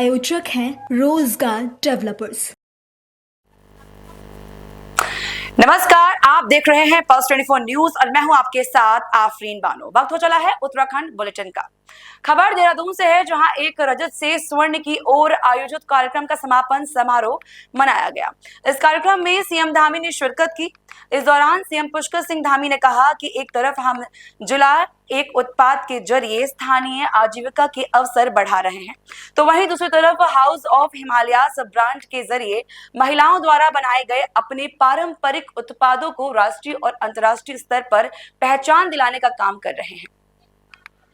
प्रायोजक हैं रोजगार डेवलपर्स। नमस्कार, आप देख रहे हैं पल्स 24 न्यूज और मैं हूं आपके साथ आफरीन बानो। वक्त हो चला है उत्तराखंड बुलेटिन का। खबर देहरादून से है, जहां एक रजत से स्वर्ण की ओर आयोजित कार्यक्रम का समापन समारोह मनाया गया। इस कार्यक्रम में सीएम धामी ने शिरकत की। इस दौरान सीएम पुष्कर सिंह धामी ने कहा कि एक तरफ हम जुला एक उत्पाद के जरिए स्थानीय आजीविका के अवसर बढ़ा रहे हैं, तो वहीं दूसरी तरफ हाउस ऑफ हिमालयास ब्रांड के जरिए महिलाओं द्वारा बनाए गए अपने पारंपरिक उत्पादों को राष्ट्रीय और अंतर्राष्ट्रीय स्तर पर पहचान दिलाने का काम कर रहे हैं।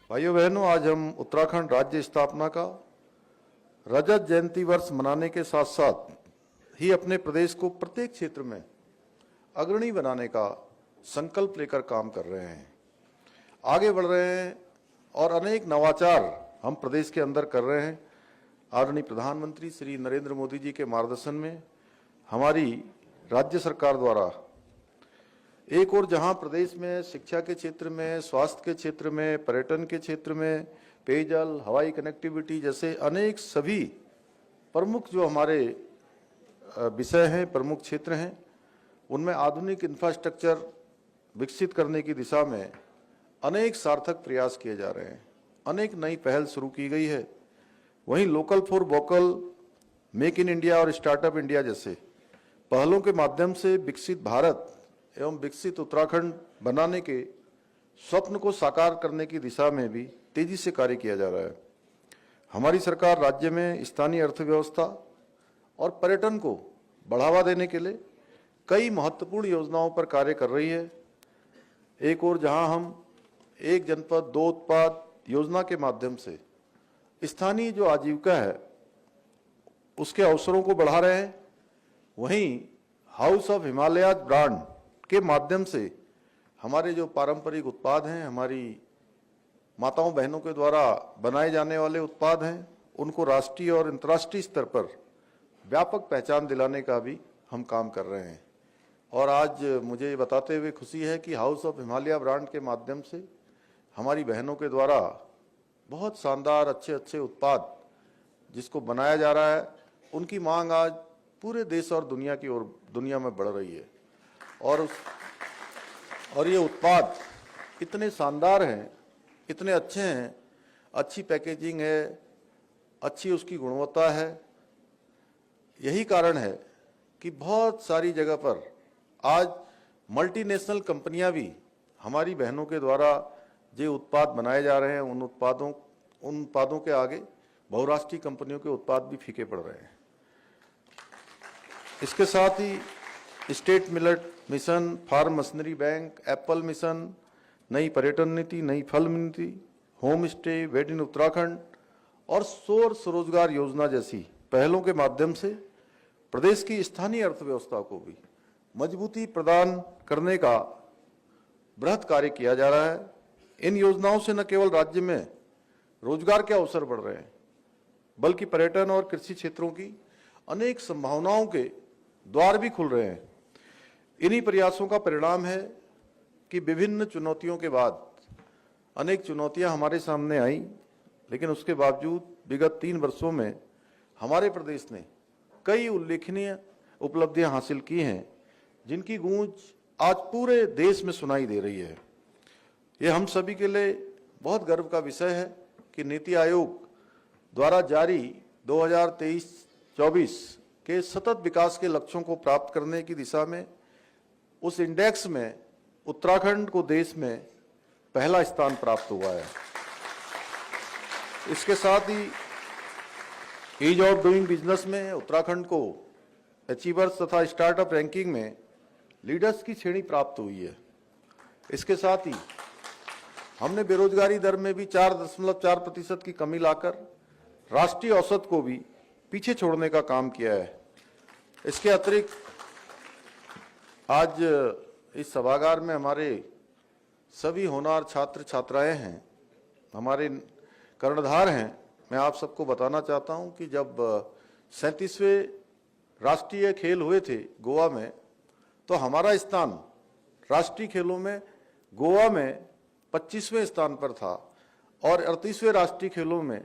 भाइयों बहनों, आज हम उत्तराखंड राज्य स्थापना का रजत जयंती वर्ष मनाने के साथ साथ ही अपने प्रदेश को प्रत्येक क्षेत्र में अग्रणी बनाने का संकल्प लेकर काम कर रहे हैं, आगे बढ़ रहे हैं और अनेक नवाचार हम प्रदेश के अंदर कर रहे हैं। आदरणीय प्रधानमंत्री श्री नरेंद्र मोदी जी के मार्गदर्शन में हमारी राज्य सरकार द्वारा एक और जहां प्रदेश में शिक्षा के क्षेत्र में, स्वास्थ्य के क्षेत्र में, पर्यटन के क्षेत्र में, पेयजल, हवाई कनेक्टिविटी जैसे अनेक सभी प्रमुख जो हमारे विषय हैं, प्रमुख क्षेत्र हैं, उनमें आधुनिक इंफ्रास्ट्रक्चर विकसित करने की दिशा में अनेक सार्थक प्रयास किए जा रहे हैं। अनेक नई पहल शुरू की गई है। वहीं local for vocal, make in India और स्टार्टअप इंडिया जैसे पहलों के माध्यम से विकसित भारत एवं विकसित उत्तराखंड बनाने के स्वप्न को साकार करने की दिशा में भी तेजी से कार्य किया जा रहा है। हमारी सरकार राज्य में स्थानीय अर्थव्यवस्था और पर्यटन को बढ़ावा देने के लिए कई महत्वपूर्ण योजनाओं पर कार्य कर रही है। एक और जहां हम एक जनपद दो उत्पाद योजना के माध्यम से स्थानीय जो आजीविका है उसके अवसरों को बढ़ा रहे हैं, वहीं हाउस ऑफ हिमालयास ब्रांड के माध्यम से हमारे जो पारंपरिक उत्पाद हैं, हमारी माताओं बहनों के द्वारा बनाए जाने वाले उत्पाद हैं, उनको राष्ट्रीय और अंतर्राष्ट्रीय स्तर पर व्यापक पहचान दिलाने का भी हम काम कर रहे हैं। और आज मुझे बताते हुए खुशी है कि हाउस ऑफ हिमालय ब्रांड के माध्यम से हमारी बहनों के द्वारा बहुत शानदार अच्छे अच्छे उत्पाद जिसको बनाया जा रहा है, उनकी मांग आज पूरे देश और दुनिया में बढ़ रही है। और ये उत्पाद इतने शानदार हैं, इतने अच्छे हैं, अच्छी पैकेजिंग है, अच्छी उसकी गुणवत्ता है। यही कारण है कि बहुत सारी जगह पर आज मल्टीनेशनल कंपनियां भी हमारी बहनों के द्वारा जो उत्पाद बनाए जा रहे हैं, उन उत्पादों के आगे बहुराष्ट्रीय कंपनियों के उत्पाद भी फीके पड़ रहे हैं। इसके साथ ही state millet mission, farm machinery bank, apple mission, नई पर्यटन नीति, नई फल नीति, home stay, wed in Uttarakhand और स्वरोजगार योजना जैसी पहलों के माध्यम से प्रदेश की स्थानीय अर्थव्यवस्था को भी मजबूती प्रदान करने का बृहत कार्य किया जा रहा है। इन योजनाओं से न केवल राज्य में रोजगार के अवसर बढ़ रहे हैं, बल्कि पर्यटन और कृषि क्षेत्रों की अनेक संभावनाओं के द्वार भी खुल रहे हैं। इन्हीं प्रयासों का परिणाम है कि विभिन्न चुनौतियों के बाद अनेक चुनौतियां हमारे सामने आई, लेकिन उसके बावजूद विगत 3 वर्षों में हमारे प्रदेश ने कई उल्लेखनीय उपलब्धियां हासिल की हैं, जिनकी गूंज आज पूरे देश में सुनाई दे रही है। ये हम सभी के लिए बहुत गर्व का विषय है कि नीति आयोग द्वारा जारी 2023-24 के सतत विकास के लक्ष्यों को प्राप्त करने की दिशा में उस इंडेक्स में उत्तराखंड को देश में पहला स्थान प्राप्त हुआ है। इसके साथ ही ईज ऑफ डूइंग बिजनेस में उत्तराखंड को अचीवर्स तथा स्टार्टअप रैंकिंग में लीडर्स की श्रेणी प्राप्त हुई है। इसके साथ ही हमने बेरोजगारी दर में भी 4.4% की कमी लाकर राष्ट्रीय औसत को भी पीछे छोड़ने का काम किया है। इसके अतिरिक्त आज इस सभागार में हमारे सभी होनहार छात्र छात्राएं हैं, हमारे कर्णधार हैं। मैं आप सबको बताना चाहता हूं कि जब 37वें राष्ट्रीय खेल हुए थे गोवा में, तो हमारा स्थान राष्ट्रीय खेलों में गोवा में 25वें स्थान पर था और 38वें राष्ट्रीय खेलों में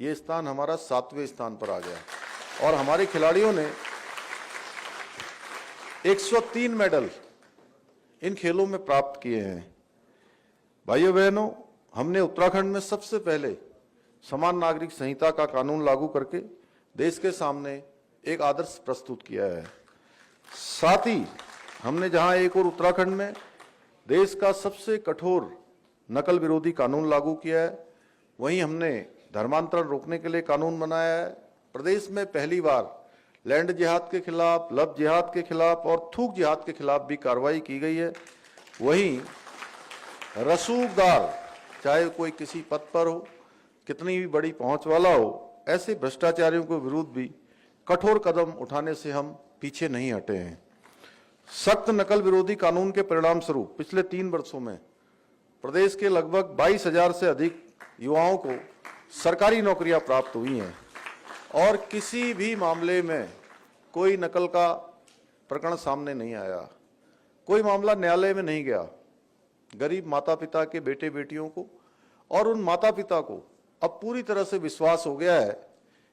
ये स्थान हमारा 7वें स्थान पर आ गया और हमारे खिलाड़ियों ने 103 मेडल इन खेलों में प्राप्त किए हैं। भाइयों बहनों, हमने उत्तराखंड में सबसे पहले समान नागरिक संहिता का कानून लागू करके देश के सामने एक आदर्श प्रस्तुत किया है। साथ ही हमने जहां एक और उत्तराखंड में देश का सबसे कठोर नकल विरोधी कानून लागू किया है, वहीं हमने धर्मांतरण रोकने के लिए कानून बनाया है। प्रदेश में पहली बार लैंड जिहाद के खिलाफ, लव जिहाद के खिलाफ और थूक जिहाद के खिलाफ भी कार्रवाई की गई है। वहीं रसूखदार, चाहे कोई किसी पद पर हो, कितनी भी बड़ी पहुंच वाला हो, ऐसे भ्रष्टाचारियों के विरुद्ध भी कठोर कदम उठाने से हम पीछे नहीं हटे हैं। सख्त नकल विरोधी कानून के परिणाम स्वरूप पिछले 3 वर्षों में प्रदेश के लगभग 22,000 से अधिक युवाओं को सरकारी नौकरियां प्राप्त हुई हैं और किसी भी मामले में कोई नकल का प्रकरण सामने नहीं आया, कोई मामला न्यायालय में नहीं गया। गरीब माता पिता के बेटे बेटियों को और उन माता पिता को अब पूरी तरह से विश्वास हो गया है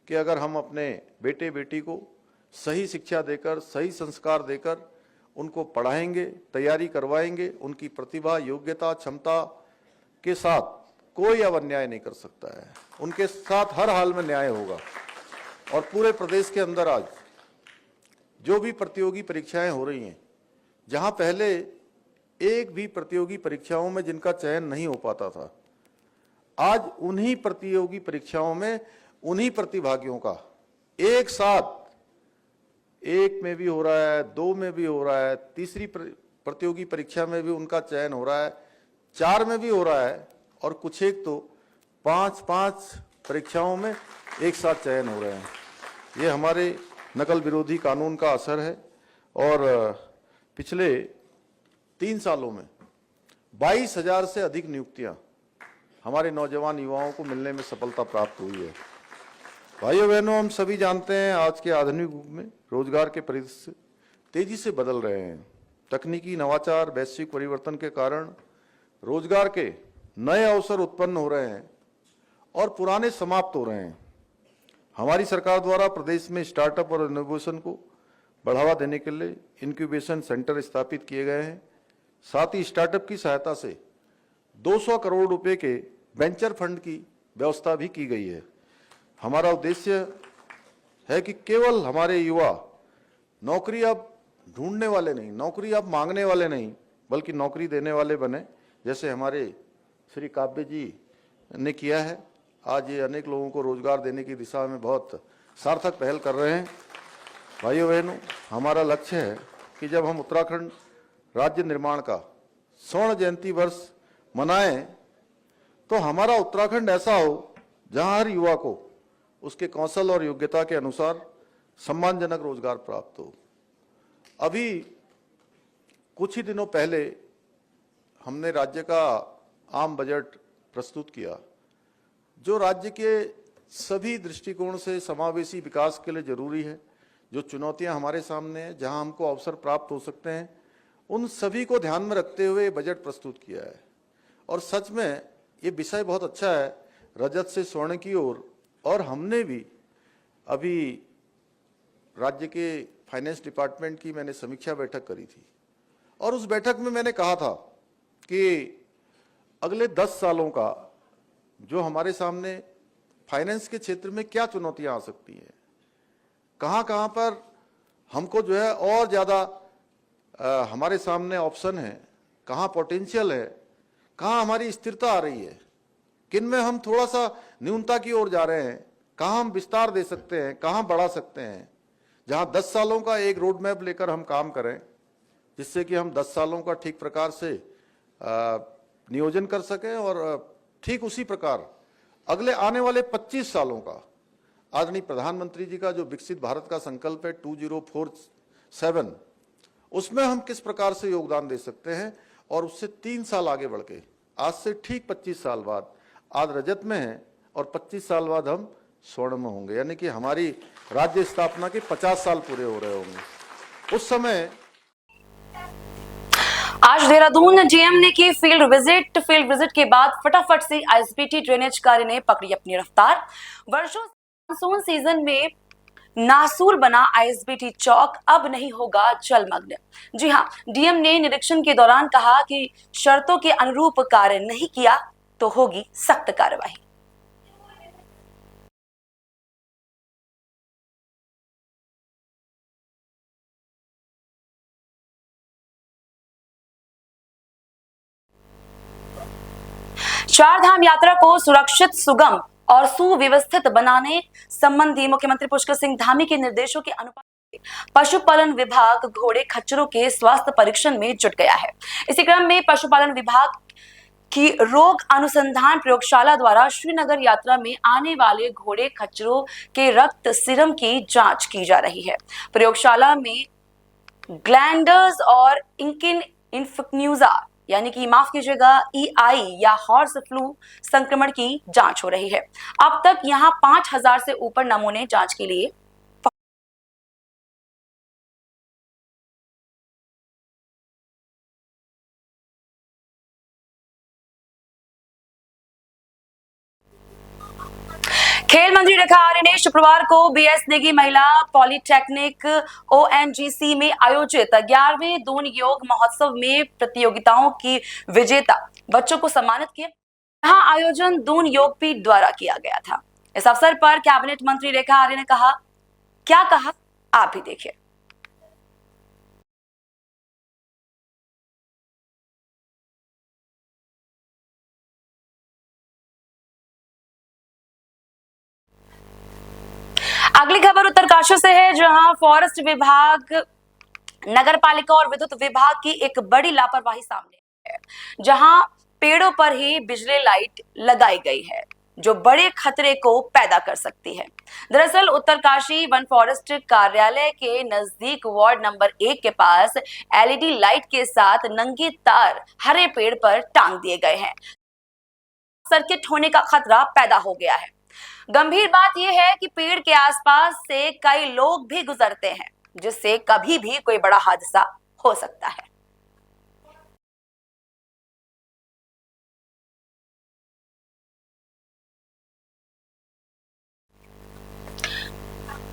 कि अगर हम अपने बेटे बेटी को सही शिक्षा देकर, सही संस्कार देकर उनको पढ़ाएंगे, तैयारी करवाएंगे, उनकी प्रतिभा, योग्यता, क्षमता के साथ कोई अब अन्याय नहीं कर सकता है। उनके साथ हर हाल में न्याय होगा। और पूरे प्रदेश के अंदर आज जो भी प्रतियोगी परीक्षाएं हो रही हैं, जहां पहले एक भी प्रतियोगी परीक्षाओं में जिनका चयन नहीं हो पाता था, आज उन्हीं प्रतियोगी परीक्षाओं में उन्हीं प्रतिभागियों का एक साथ, एक में भी हो रहा है, 2 में भी हो रहा है, तीसरी प्रतियोगी परीक्षा में भी उनका चयन हो रहा है, 4 में भी हो रहा है और कुछ एक तो 5-5 परीक्षाओं में एक साथ चयन हो रहे हैं। ये हमारे नकल विरोधी कानून का असर है और पिछले 3 सालों में 22,000 से अधिक नियुक्तियां हमारे नौजवान युवाओं को मिलने में सफलता प्राप्त हुई है। भाइयों बहनों, हम सभी जानते हैं आज के आधुनिक युग में रोजगार के परिदृश्य तेजी से बदल रहे हैं। तकनीकी नवाचार, वैश्विक परिवर्तन के कारण रोजगार के नए अवसर उत्पन्न हो रहे हैं और पुराने समाप्त हो रहे हैं। हमारी सरकार द्वारा प्रदेश में स्टार्टअप और इनोवेशन को बढ़ावा देने के लिए इंक्यूबेशन सेंटर स्थापित किए गए हैं। साथ ही स्टार्टअप की सहायता से 200 करोड़ रुपए के वेंचर फंड की व्यवस्था भी की गई है। हमारा उद्देश्य है कि केवल हमारे युवा नौकरी अब ढूंढने वाले नहीं, नौकरी अब मांगने वाले नहीं, बल्कि नौकरी देने वाले बने, जैसे हमारे श्री काव्य जी ने किया है। आज ये अनेक लोगों को रोजगार देने की दिशा में बहुत सार्थक पहल कर रहे हैं। भाइयों बहनों, हमारा लक्ष्य है कि जब हम उत्तराखंड राज्य निर्माण का स्वर्ण जयंती वर्ष मनाएं तो हमारा उत्तराखंड ऐसा हो जहां हर युवा को उसके कौशल और योग्यता के अनुसार सम्मानजनक रोजगार प्राप्त हो। अभी कुछ ही दिनों पहले हमने राज्य का आम बजट प्रस्तुत किया, जो राज्य के सभी दृष्टिकोण से समावेशी विकास के लिए जरूरी है। जो चुनौतियां हमारे सामने हैं, जहां हमको अवसर प्राप्त हो सकते हैं, उन सभी को ध्यान में रखते हुए बजट प्रस्तुत किया है। और सच में ये विषय बहुत अच्छा है, रजत से स्वर्ण की ओर। और हमने भी अभी राज्य के फाइनेंस डिपार्टमेंट की मैंने समीक्षा बैठक करी थी और उस बैठक में मैंने कहा था कि अगले 10 सालों का जो हमारे सामने फाइनेंस के क्षेत्र में क्या चुनौतियां आ सकती हैं, कहां पर हमको जो है और ज्यादा हमारे सामने ऑप्शन है, कहां पोटेंशियल है, कहां हमारी स्थिरता आ रही है, किन में हम थोड़ा सा न्यूनता की ओर जा रहे हैं, कहां हम विस्तार दे सकते हैं, कहां बढ़ा सकते हैं। जहां 10 सालों का एक रोड मैप लेकर हम काम करें, जिससे कि हम 10 सालों का ठीक प्रकार से नियोजन कर सकें और ठीक उसी प्रकार अगले आने वाले 25 सालों का आदरणीय प्रधानमंत्री जी का जो विकसित भारत का संकल्प है 2047, उसमें हम किस प्रकार से योगदान दे सकते हैं। और उससे 3 साल आगे बढ़ के आज से ठीक 25 साल बाद, आज रजत में है और 25 साल बाद हम स्वर्ण में होंगे, यानी कि हमारी राज्य स्थापना के 50 साल पूरे हो रहे होंगे। उस समय आज देहरादून डीएम ने की फील्ड विजिट के बाद फटाफट से आईएसबीटी ड्रेनेज कार्य ने पकड़ी अपनी रफ्तार। वर्षों से मानसून सीजन में नासूर बना आईएसबीटी चौक अब नहीं होगा जलमग्न। जी हां, डीएम ने निरीक्षण के दौरान कहा कि शर्तों के अनुरूप कार्य नहीं किया तो होगी सख्त कार्रवाई। चार धाम यात्रा को सुरक्षित, सुगम और सुव्यवस्थित बनाने संबंधी मुख्यमंत्री पुष्कर सिंह धामी के निर्देशों के अनुपालन पशुपालन विभाग घोड़े खच्चरों के स्वास्थ्य परीक्षण में जुट गया है। इसी क्रम में पशुपालन विभाग की रोग अनुसंधान प्रयोगशाला द्वारा श्रीनगर यात्रा में आने वाले घोड़े खच्चरों के रक्त सीरम की जांच की जा रही है। प्रयोगशाला में ग्लैंडर्स और इन्फ्लुएंजा यानी कि माफ कीजिएगा EI या हॉर्स फ्लू संक्रमण की जांच हो रही है। अब तक यहां 5000 से ऊपर नमूने जांच के लिए खेल मंत्री रेखा आर्य ने शुक्रवार को बीएस नेगी महिला पॉलिटेक्निक ONGC में आयोजित 11वें दून योग महोत्सव में प्रतियोगिताओं की विजेता बच्चों को सम्मानित किया। यहां आयोजन दून योगपीठ द्वारा किया गया था। इस अवसर पर कैबिनेट मंत्री रेखा आर्य ने क्या कहा आप भी देखिए। अगली खबर उत्तरकाशी से है, जहां फॉरेस्ट विभाग, नगर पालिका और विद्युत विभाग की एक बड़ी लापरवाही सामने है, जहां पेड़ों पर ही बिजली लाइट लगाई गई है जो बड़े खतरे को पैदा कर सकती है। दरअसल उत्तरकाशी वन फॉरेस्ट कार्यालय के नजदीक वार्ड नंबर 1 के पास LED लाइट के साथ नंगे तार हरे पेड़ पर टांग दिए गए हैं। सर्किट होने का खतरा पैदा हो गया है। गंभीर बात यह है कि पेड़ के आसपास से कई लोग भी गुजरते हैं, जिससे कभी भी कोई बड़ा हादसा हो सकता है।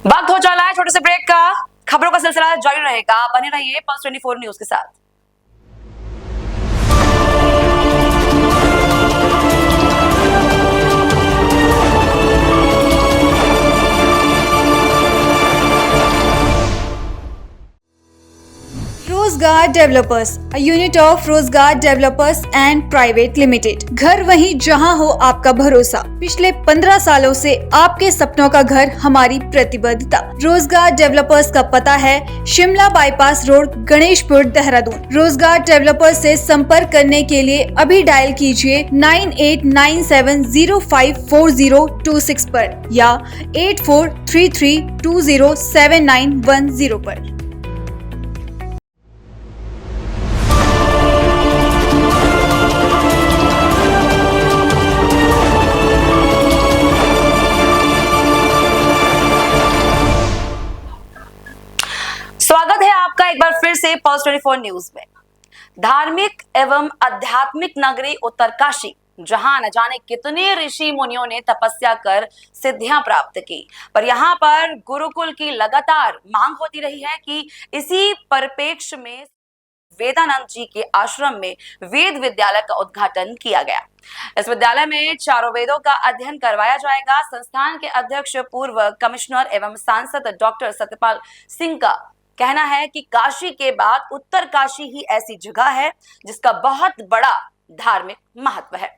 वक्त हो चला है छोटे से ब्रेक का। खबरों का सिलसिला जारी रहेगा, बने रहिए पल्स 24 न्यूज के साथ। रोजगार डेवलपर्स, a unit of रोजगार डेवलपर्स एंड प्राइवेट लिमिटेड। घर वहीं जहां हो आपका भरोसा। पिछले 15 सालों से आपके सपनों का घर हमारी प्रतिबद्धता। रोजगार डेवलपर्स का पता है शिमला बाईपास रोड, गणेशपुर, देहरादून। रोजगार डेवलपर्स से संपर्क करने के लिए अभी डायल कीजिए 9897054026 पर या 8433207910 पर। स्वागत है आपका एक बार फिर से पल्स 24 न्यूज में। धार्मिक एवं आध्यात्मिक नगरी उत्तरकाशी, जहां न जाने कितने ऋषि मुनियों ने तपस्या कर सिद्धियां प्राप्त की, पर यहां पर गुरुकुल की लगातार मांग होती रही है कि इसी परिप्रेक्ष्य में वेदानंद जी के आश्रम में वेद विद्यालय का उद्घाटन किया गया। इस विद्यालय में चारों वेदों का अध्ययन करवाया जाएगा। संस्थान के अध्यक्ष पूर्व कमिश्नर एवं सांसद डॉक्टर सत्यपाल सिंह का कहना है कि काशी के बाद उत्तरकाशी ही ऐसी जगह है जिसका बहुत बड़ा धार्मिक महत्व है।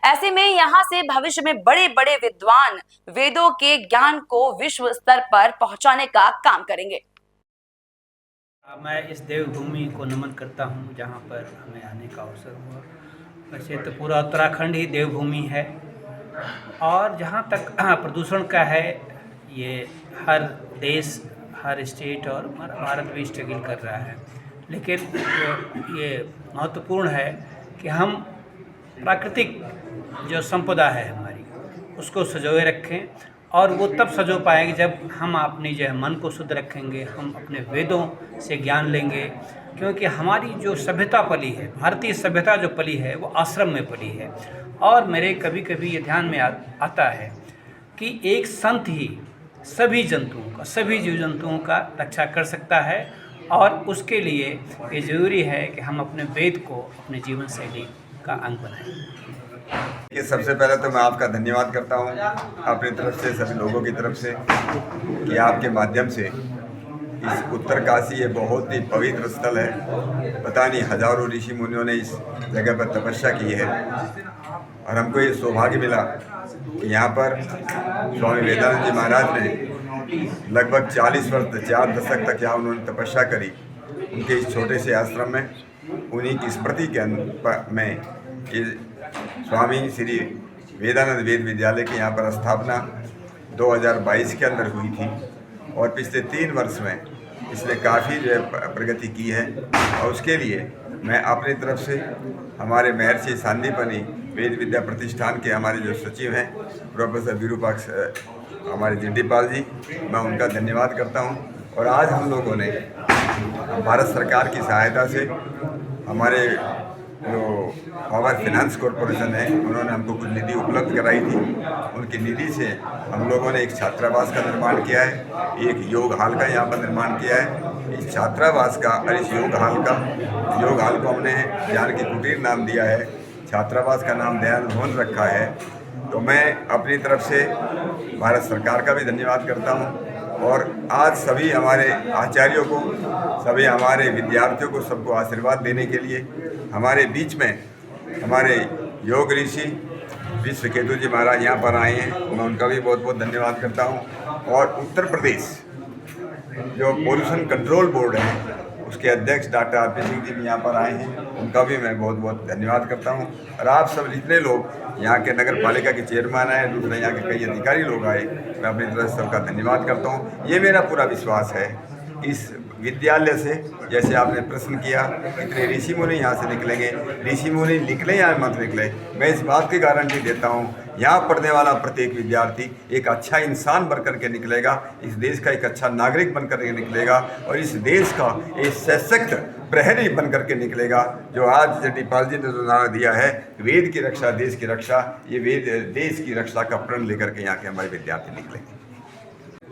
ऐसे में यहाँ से भविष्य में बड़े बड़े विद्वान वेदों के ज्ञान को विश्व स्तर पर पहुंचाने का काम करेंगे। मैं इस देवभूमि को नमन करता हूँ जहाँ पर हमें आने का अवसर हुआ। वैसे तो पूरा उत्तराखंड ही देवभूमि है और जहाँ तक प्रदूषण का है, ये हर देश, हर स्टेट और भारत भी स्ट्रगल कर रहा है, लेकिन ये महत्वपूर्ण है कि हम प्राकृतिक जो संपदा है हमारी उसको सजोए रखें और वो तब सजो पाएगी जब हम अपनी जो है मन को शुद्ध रखेंगे, हम अपने वेदों से ज्ञान लेंगे। क्योंकि हमारी जो सभ्यता पली है, भारतीय सभ्यता जो पली है, वो आश्रम में पली है। और मेरे कभी कभी ये ध्यान में आता है कि एक संत ही सभी जंतुओं का, सभी जीव जंतुओं का रक्षा कर सकता है। और उसके लिए ये ज़रूरी है कि हम अपने वेद को अपने जीवन शैली का अंग बनाएं। कि सबसे पहले तो मैं आपका धन्यवाद करता हूं अपनी तरफ से, सभी लोगों की तरफ से, कि आपके माध्यम से इस उत्तरकाशी ये बहुत ही पवित्र स्थल है। पता नहीं हजारों ऋषि मुनियों ने इस जगह पर तपस्या की है और हमको ये सौभाग्य मिला कि यहाँ पर स्वामी विवेकानंद जी महाराज ने लगभग 40 वर्ष, 4 दशक तक यहाँ उन्होंने तपस्या करी। उनके इस छोटे से आश्रम में, उन्हीं की स्मृति के में ये स्वामी श्री वेदानंद वेद विद्यालय की यहाँ पर स्थापना 2022 के अंदर हुई थी। और पिछले 3 वर्ष में इसने काफ़ी जो है प्रगति की है। और उसके लिए मैं अपनी तरफ से हमारे महर्षि सांदीपनी वेद विद्या प्रतिष्ठान के हमारे जो सचिव हैं प्रोफेसर विरूपाक्ष हमारे जिंदीपाल जी, मैं उनका धन्यवाद करता हूं। और आज हम लोगों ने भारत सरकार की सहायता से, हमारे जो पावर फाइनेंस कॉरपोरेशन है, उन्होंने हमको कुछ निधि उपलब्ध कराई थी। उनकी निधि से हम लोगों ने एक छात्रावास का निर्माण किया है, एक योग हाल का यहाँ पर निर्माण किया है। इस छात्रावास का और इस योग हाल को हमने ज्ञान की कुटीर नाम दिया है, छात्रावास का नाम दयानंद भवन रखा है। तो मैं अपनी तरफ से भारत सरकार का भी धन्यवाद करता हूँ। और आज सभी हमारे आचार्यों को, सभी हमारे विद्यार्थियों को, सबको आशीर्वाद देने के लिए हमारे बीच में हमारे योग ऋषि विश्वकेतु जी महाराज यहाँ पर आए हैं। मैं उनका भी बहुत बहुत धन्यवाद करता हूँ। और उत्तर प्रदेश जो पोल्यूशन कंट्रोल बोर्ड है, उसके अध्यक्ष doctor R P Singh ji भी यहाँ पर आए हैं, उनका भी मैं बहुत बहुत धन्यवाद करता हूँ। और आप सब जितने लोग यहाँ के नगर पालिका के चेयरमैन आए, दूसरे यहाँ के कई अधिकारी लोग आए, मैं अपनी तरफ से सबका धन्यवाद करता हूँ। ये मेरा पूरा विश्वास है इस विद्यालय से, जैसे आपने प्रश्न किया कितने ऋषि मुनि यहाँ से निकलेंगे, ऋषि मुनि निकले या मत निकले, मैं इस बात की गारंटी देता हूँ, यहाँ पढ़ने वाला प्रत्येक विद्यार्थी एक अच्छा इंसान बनकर के निकलेगा, इस देश का एक अच्छा नागरिक बनकर के निकलेगा और इस देश का एक सशक्त प्रहरी बनकर के निकलेगा। जो आज जयदीपाल जी ने जो नारा दिया है, वेद की रक्षा देश की रक्षा, ये वेद देश की रक्षा का प्रण लेकर के यहाँ के हमारे विद्यार्थी निकलेंगे।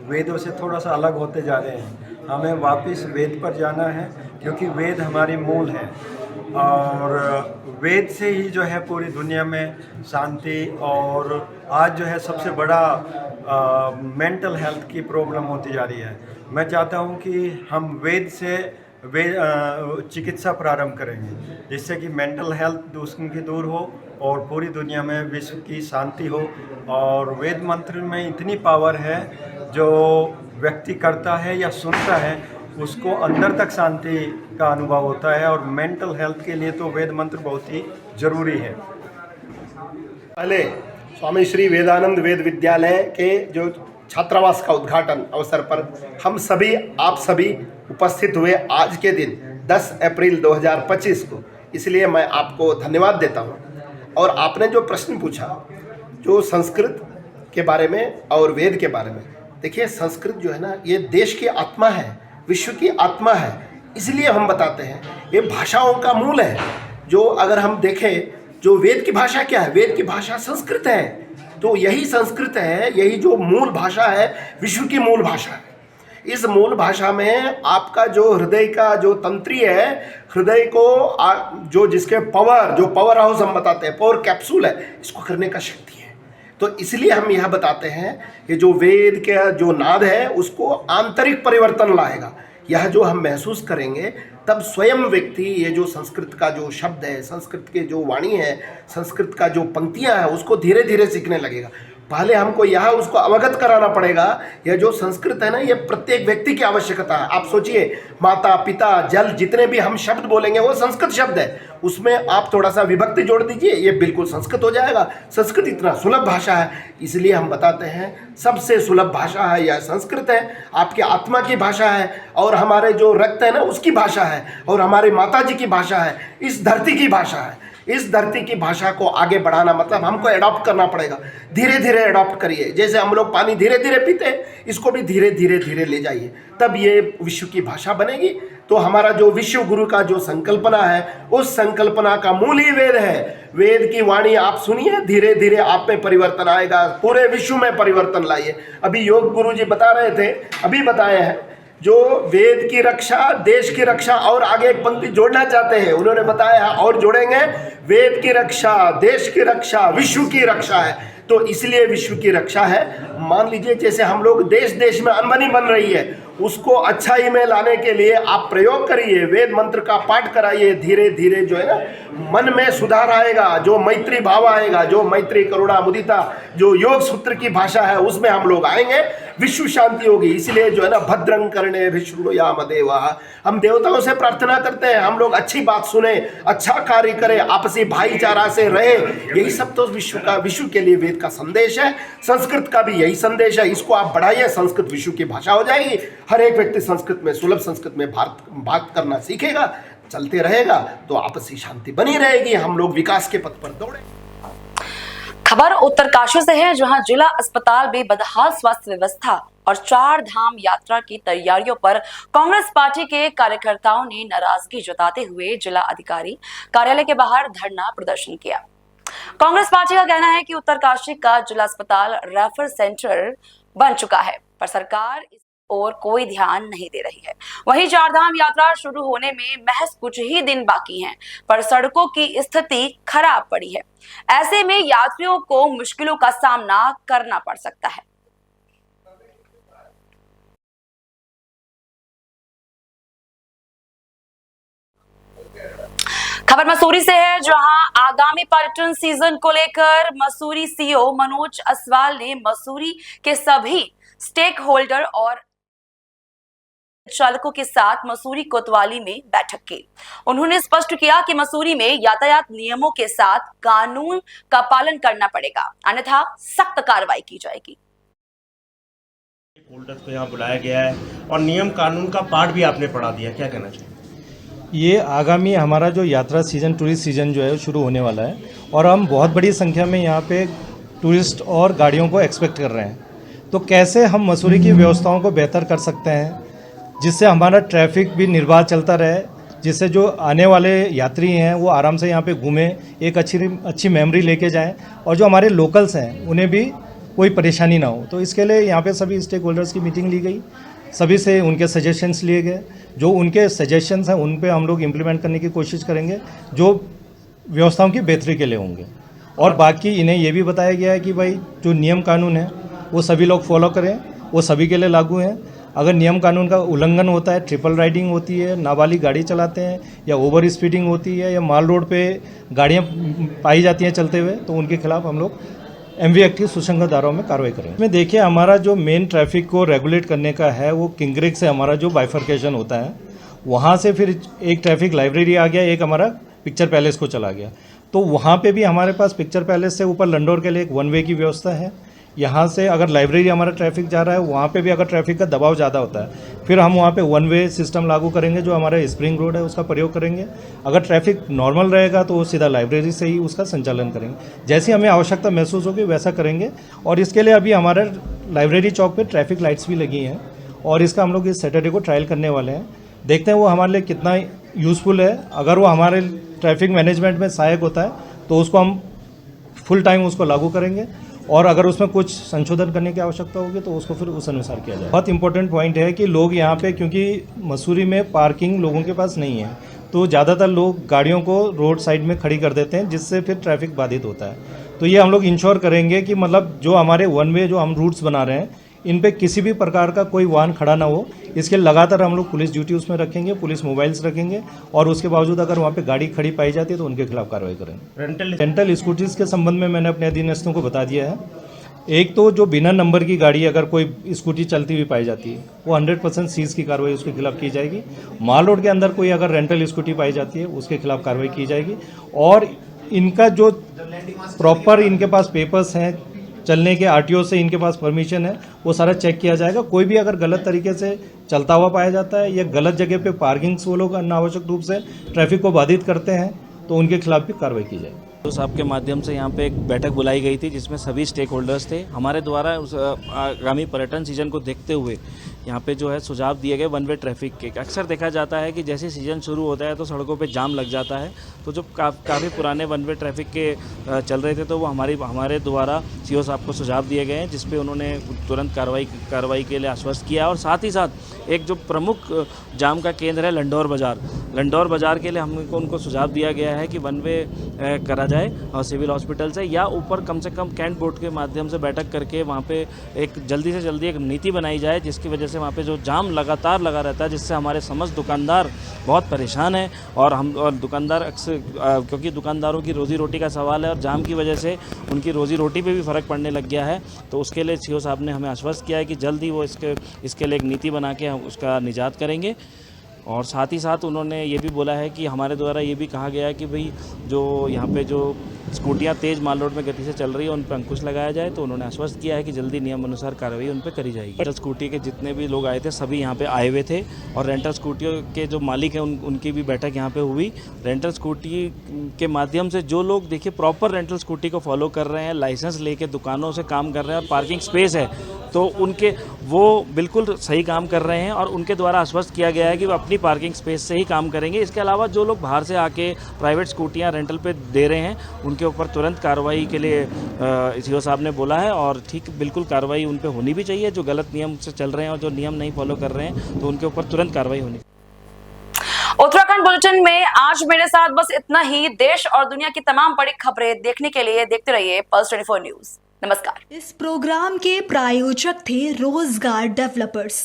वेदों से थोड़ा सा अलग होते जा रहे हैं, हमें वापस वेद पर जाना है, क्योंकि वेद हमारी मूल है। और वेद से ही जो है पूरी दुनिया में शांति, और आज जो है सबसे बड़ा मेंटल हेल्थ की प्रॉब्लम होती जा रही है। मैं चाहता हूं कि हम वेद से चिकित्सा प्रारंभ करेंगे, जिससे कि मेंटल हेल्थ उनकी दूर हो और पूरी दुनिया में विश्व की शांति हो। और वेद मंत्र में इतनी पावर है, जो व्यक्ति करता है या सुनता है उसको अंदर तक शांति का अनुभव होता है। और मेंटल हेल्थ के लिए तो वेद मंत्र बहुत ही ज़रूरी है। पहले स्वामी श्री वेदानंद वेद विद्यालय के जो छात्रावास का उद्घाटन अवसर पर हम सभी, आप सभी उपस्थित हुए आज के दिन 10 अप्रैल 2025 को, इसलिए मैं आपको धन्यवाद देता हूँ। और आपने जो प्रश्न पूछा जो संस्कृत के बारे में और वेद के बारे में, देखिए संस्कृत जो है ना, ये देश की आत्मा है, विश्व की आत्मा है, इसलिए हम बताते हैं ये भाषाओं का मूल है। जो अगर हम देखें, जो वेद की भाषा क्या है, वेद की भाषा संस्कृत है। तो यही संस्कृत है, यही जो मूल भाषा है, विश्व की मूल भाषा है। इस मूल भाषा में आपका जो हृदय का जो तंत्री है, हृदय को जो जिसके जो पावर हाउस हम बताते हैं, पावर कैप्सूल है, इसको करने का शक्ति है। तो इसलिए हम यह बताते हैं कि जो वेद के जो नाद है उसको आंतरिक परिवर्तन लाएगा। यह जो हम महसूस करेंगे तब स्वयं व्यक्ति ये जो संस्कृत का जो शब्द है, संस्कृत के जो वाणी है, संस्कृत का जो पंक्तियां हैं, उसको धीरे धीरे सीखने लगेगा। पहले हमको यह उसको अवगत कराना पड़ेगा, यह जो संस्कृत है ना, ये प्रत्येक व्यक्ति की आवश्यकता है। आप सोचिए, माता पिता जल जितने भी हम शब्द बोलेंगे वो संस्कृत शब्द है, उसमें आप थोड़ा सा विभक्ति जोड़ दीजिए, ये बिल्कुल संस्कृत हो जाएगा। संस्कृत इतना सुलभ भाषा है, इसलिए हम बताते हैं सबसे सुलभ भाषा है यह संस्कृत है। आपके आत्मा की भाषा है, और हमारे जो रक्त है ना उसकी भाषा है, और हमारे माता जी की भाषा है, इस धरती की भाषा है। इस धरती की भाषा को आगे बढ़ाना मतलब हमको एडॉप्ट करना पड़ेगा। धीरे धीरे एडॉप्ट करिए, जैसे हम लोग पानी धीरे धीरे पीते हैं, इसको भी धीरे धीरे धीरे ले जाइए, तब ये विश्व की भाषा बनेगी। तो हमारा जो विश्व गुरु का जो संकल्पना है, उस संकल्पना का मूल ही वेद है। वेद की वाणी आप सुनिए, धीरे धीरे आप में परिवर्तन आएगा, पूरे विश्व में परिवर्तन लाइए। अभी योग गुरु जी बता रहे थे, अभी बताए हैं, जो वेद की रक्षा, देश की रक्षा, और आगे एक पंक्ति जोड़ना चाहते हैं, उन्होंने बताया और जोड़ेंगे, वेद की रक्षा, देश की रक्षा, विश्व की रक्षा है। तो इसलिए विश्व की रक्षा है। मान लीजिए जैसे हम लोग देश देश में अनबनी बन रही है, उसको अच्छाई में लाने के लिए आप प्रयोग करिए, वेद मंत्र का पाठ कराइए, धीरे धीरे जो है ना मन में सुधार आएगा, जो मैत्री भाव आएगा, जो मैत्री करुणा मुदिता जो योग सूत्र की भाषा है उसमें हम लोग आएंगे, विश्व शांति होगी। इसलिए जो है ना भद्रं कर्णे विष्णुयाम देवा, हम देवताओं से प्रार्थना करते हैं हम लोग अच्छी बात सुने, अच्छा कार्य करें, आपसी भाईचारा से रहे। यही सब तो विश्व के लिए वेद का संदेश है। संस्कृत का भी यही संदेश है, इसको आप बढ़ाइए, संस्कृत विश्व की भाषा हो जाएगी। हर एक व्यक्ति संस्कृत में, सुलभ संस्कृत में बात करना सीखेगा, चलते रहेगा तो आपसी शांति बनी रहेगी, हम लोग विकास के पथ पर दौड़े। खबर उत्तरकाशी से है, जहां जिला अस्पताल में बदहाल स्वास्थ्य व्यवस्था और 4 धाम यात्रा की तैयारियों पर कांग्रेस पार्टी के कार्यकर्ताओं ने नाराजगी जताते हुए जिला अधिकारी कार्यालय के बाहर धरना प्रदर्शन किया। कांग्रेस पार्टी का कहना है कि उत्तरकाशी का जिला अस्पताल रेफर सेंटर बन चुका है, पर सरकार इस और कोई ध्यान नहीं दे रही है। वहीं 4 धाम यात्रा शुरू होने में महज कुछ ही दिन बाकी हैं, पर सड़कों की स्थिति खराब पड़ी है। ऐसे में यात्रियों को मुश्किलों का सामना करना पड़ सकता है। खबर मसूरी से है, जहां आगामी पर्यटन सीजन को लेकर मसूरी सीईओ मनोज असवाल ने मसूरी के सभी स्टेक होल्डर और चालकों के साथ मसूरी कोतवाली में बैठक की। उन्होंने स्पष्ट किया कि मसूरी में यातायात नियमों के साथ कानून का पालन करना पड़ेगा, अन्यथा सख्त कार्रवाई की जाएगी। होल्डर्स को यहाँ बुलाया गया है और नियम कानून का पाठ भी आपने पढ़ा दिया, क्या कहना चाहिए? ये आगामी हमारा जो यात्रा सीज़न, टूरिस्ट सीज़न जो है शुरू होने वाला है और हम बहुत बड़ी संख्या में यहाँ पे टूरिस्ट और गाड़ियों को एक्सपेक्ट कर रहे हैं। तो कैसे हम मसूरी की व्यवस्थाओं को बेहतर कर सकते हैं जिससे हमारा ट्रैफिक भी निर्बाध चलता रहे, जिससे जो आने वाले यात्री हैं वो आराम से यहाँ पे घूमें, एक अच्छी मेमोरी लेके जाएं और जो हमारे लोकल्स हैं उन्हें भी कोई परेशानी ना हो। तो इसके लिए यहाँ पे सभी स्टेक होल्डर्स की मीटिंग ली गई, सभी से उनके सजेशंस लिए गए। जो उनके सजेशंस हैं उन पे हम लोग इम्प्लीमेंट करने की कोशिश करेंगे, जो व्यवस्थाओं की बेहतरी के लिए होंगे। और बाकी इन्हें ये भी बताया गया है कि भाई जो नियम कानून है वो सभी लोग फॉलो करें, वो सभी के लिए लागू हैं। अगर नियम कानून का उल्लंघन होता है, ट्रिपल राइडिंग होती है, नाबालिग गाड़ी चलाते हैं या ओवर स्पीडिंग होती है या माल रोड पे गाड़ियाँ पाई जाती हैं चलते हुए, तो उनके खिलाफ हम लोग MV एक्ट की सुसंगत धाराओं में कार्रवाई करेंगे। इसमें देखिए हमारा जो मेन ट्रैफिक को रेगुलेट करने का है वो किंगरेग से हमारा जो बाइफर्केशन होता है वहाँ से फिर एक ट्रैफिक लाइब्रेरी आ गया, एक हमारा पिक्चर पैलेस को चला गया। तो वहाँ पे भी हमारे पास पिक्चर पैलेस से ऊपर लंडोर के लिए एक 1 वे की व्यवस्था है। यहाँ से अगर लाइब्रेरी हमारा ट्रैफिक जा रहा है वहाँ पे भी अगर ट्रैफिक का दबाव ज़्यादा होता है फिर हम वहाँ पे 1 वे सिस्टम लागू करेंगे, जो हमारा स्प्रिंग रोड है उसका प्रयोग करेंगे। अगर ट्रैफिक नॉर्मल रहेगा तो सीधा लाइब्रेरी से ही उसका संचालन करेंगे। जैसी हमें आवश्यकता महसूस होगी वैसा करेंगे। और इसके लिए अभी हमारे लाइब्रेरी चौक पर ट्रैफिक लाइट्स भी लगी हैं और इसका हम लोग इस सैटरडे को ट्रायल करने वाले हैं। देखते हैं वो हमारे लिए कितना यूज़फुल है। अगर वो हमारे ट्रैफिक मैनेजमेंट में सहायक होता है तो उसको हम फुल टाइम उसको लागू करेंगे और अगर उसमें कुछ संशोधन करने की आवश्यकता होगी तो उसको फिर उस अनुसार किया जाए। बहुत इंपॉर्टेंट पॉइंट है कि लोग यहाँ पे, क्योंकि मसूरी में पार्किंग लोगों के पास नहीं है तो ज़्यादातर लोग गाड़ियों को रोड साइड में खड़ी कर देते हैं, जिससे फिर ट्रैफिक बाधित होता है। तो ये हम लोग इंश्योर करेंगे कि मतलब जो हमारे 1 वे जो हम रूट्स बना रहे हैं इन पे किसी भी प्रकार का कोई वाहन खड़ा ना हो। इसके लगातार हम लोग पुलिस ड्यूटी उसमें रखेंगे, पुलिस मोबाइल्स रखेंगे और उसके बावजूद अगर वहाँ पे गाड़ी खड़ी पाई जाती है तो उनके खिलाफ कार्रवाई करेंगे। रेंटल स्कूटीज़ के संबंध में मैंने अपने अधीनस्थों को बता दिया है। एक तो जो बिना नंबर की गाड़ी अगर कोई स्कूटी चलती हुई पाई जाती है वो 100% सीज़ की कार्रवाई उसके खिलाफ की जाएगी। माल रोड के अंदर कोई अगर रेंटल स्कूटी पाई जाती है उसके खिलाफ कार्रवाई की जाएगी। और इनका जो प्रॉपर इनके पास पेपर्स हैं चलने के, RTO से इनके पास परमिशन है, वो सारा चेक किया जाएगा। कोई भी अगर गलत तरीके से चलता हुआ पाया जाता है या गलत जगह पे पार्किंग्स वो लोग अनावश्यक रूप से ट्रैफिक को बाधित करते हैं तो उनके खिलाफ भी कार्रवाई की जाएगी। तो साहब के माध्यम से यहाँ पे एक बैठक बुलाई गई थी जिसमें सभी स्टेक होल्डर्स थे। हमारे द्वारा उस आगामी पर्यटन सीजन को देखते हुए यहाँ पे जो है सुझाव दिए गए वन वे ट्रैफिक के। अक्सर देखा जाता है कि जैसे सीज़न शुरू होता है तो सड़कों पे जाम लग जाता है, तो जो काफ़ी पुराने वन वे ट्रैफिक के चल रहे थे तो वो हमारे द्वारा सीओ साहब को सुझाव दिए गए हैं, जिस पे उन्होंने तुरंत कार्रवाई के लिए आश्वस्त किया। और साथ ही साथ एक जो प्रमुख जाम का केंद्र है लंडौर बाज़ार के लिए उनको सुझाव दिया गया है कि वन वे करा जाए और सिविल हॉस्पिटल से या ऊपर कम से कम कैंट बोर्ड के माध्यम से बैठक करके वहाँ पे एक जल्दी से जल्दी एक नीति बनाई जाए, जिसकी वजह से वहाँ पे जो जाम लगातार लगा रहता है, जिससे हमारे समस्त दुकानदार बहुत परेशान हैं। और दुकानदार अक्सर क्योंकि दुकानदारों की रोज़ी रोटी का सवाल है और जाम की वजह से उनकी रोज़ी रोटी पे भी फ़र्क पड़ने लग गया है, तो उसके लिए सीओ साहब ने हमें आश्वस्त किया है कि जल्द ही वो इसके लिए एक नीति बना के हम उसका निजात करेंगे। और साथ ही साथ उन्होंने ये भी बोला है कि हमारे द्वारा ये भी कहा गया है कि भाई जो यहाँ पे जो स्कूटियाँ तेज़ माल रोड में गति से चल रही है उन पर अंकुश लगाया जाए, तो उन्होंने आश्वस्त किया है कि जल्दी नियम अनुसार कार्रवाई उन पर करी जाएगी। रेंटल स्कूटी के जितने भी लोग आए थे सभी यहाँ पे आए हुए थे और रेंटल स्कूटियों के जो मालिक हैं उनकी भी बैठक यहाँ पे हुई। रेंटल स्कूटी के माध्यम से जो लोग देखिए प्रॉपर रेंटल स्कूटी को फॉलो कर रहे हैं, लाइसेंस लेके दुकानों से काम कर रहे हैं और पार्किंग स्पेस है तो वो बिल्कुल सही काम कर रहे हैं और उनके द्वारा आश्वस्त किया गया है कि वो अपनी पार्किंग स्पेस से ही काम करेंगे। इसके अलावा जो लोग बाहर से आके प्राइवेट स्कूटियां रेंटल पे दे रहे हैं उनके ऊपर तुरंत कार्रवाई के लिए सीओ साहब ने बोला है और ठीक बिल्कुल कार्रवाई उन पे होनी भी चाहिए। जो गलत नियम से चल रहे हैं और जो नियम नहीं फॉलो कर रहे हैं तो उनके ऊपर तुरंत कार्रवाई होनी। उत्तराखंड बुलेटिन में आज मेरे साथ बस इतना ही। देश और दुनिया की तमाम बड़ी खबरें देखने के लिए देखते रहिए पल्स 24 न्यूज। नमस्कार। इस प्रोग्राम के प्रायोजक थे रोजगार डेवलपर्स।